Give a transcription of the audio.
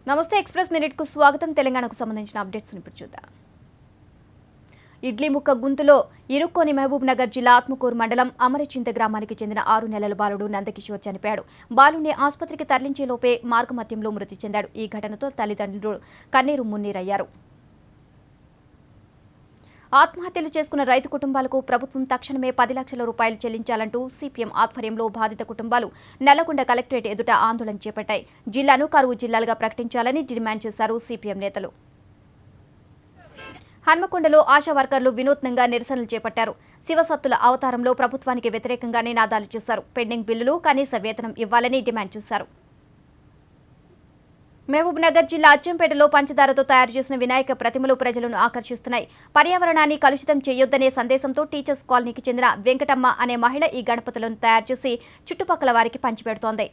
నమస్తే express minute కు స్వాగతం. తెలంగాణకు సంబంధించిన అప్డేట్స్ ఇప్పుడు చూద్దాం. ఇడ్లీ ముక్క గుంతులో ఇరుక్కోని మహబూబ్ నగర్ జిల్లా ఆత్మకూరు మండలం అమరచింత గ్రామానికి చెందిన 6 నెలల బాలుడు నందకిషోర్ చనిపోయాడు. బాలుడిని ఆసుపత్రికి తరలించే లోపే మార్గమధ్యంలో మృతి చెందాడు. ఈ ఘటనతో తల్లిదండ్రులు కన్నీరు మున్నీరయ్యారు. ఆత్మహత్యలు చేసుకున్న రైతు కుటుంబాలకు ప్రభుత్వం తక్షణమే 10 లక్షల రూపాయలు చెల్లించాలంటూ సిపిఎం ఆధ్వర్యంలో బాధిత కుటుంబాలు నల్లగొండ కలెక్టరేట్ ఎదుట ఆందోళన చేపట్టాయి. జిల్లాను కరువు జిల్లాలుగా ప్రకటించాలని డిమాండ్ చేశారు సిపిఎం నేతలు. హన్మకొండలో ఆశా వర్కర్లు వినూత్నంగా నిరసనలు చేపట్టారు. శివసత్తుల అవతారంలో ప్రభుత్వానికి వ్యతిరేకంగా నినాదాలు చేశారు. పెండింగ్ బిల్లులు, కనీస వేతనం ఇవ్వాలని డిమాండ్ చేశారు. మహబూబ్ నగర్ జిల్లా అచ్చంపేటలో పంచదారతో తయారు చేసిన వినాయక ప్రతిమలు ప్రజలను ఆకర్షిస్తున్నాయి. పర్యావరణాన్ని కలుషితం చేయొద్దనే సందేశంతో టీచర్స్ కాలనీకి చెందిన వెంకటమ్మ అనే మహిళ ఈ గణపతులను తయారు చేసి చుట్టుపక్కల వారికి పంచిపెడుతోంది.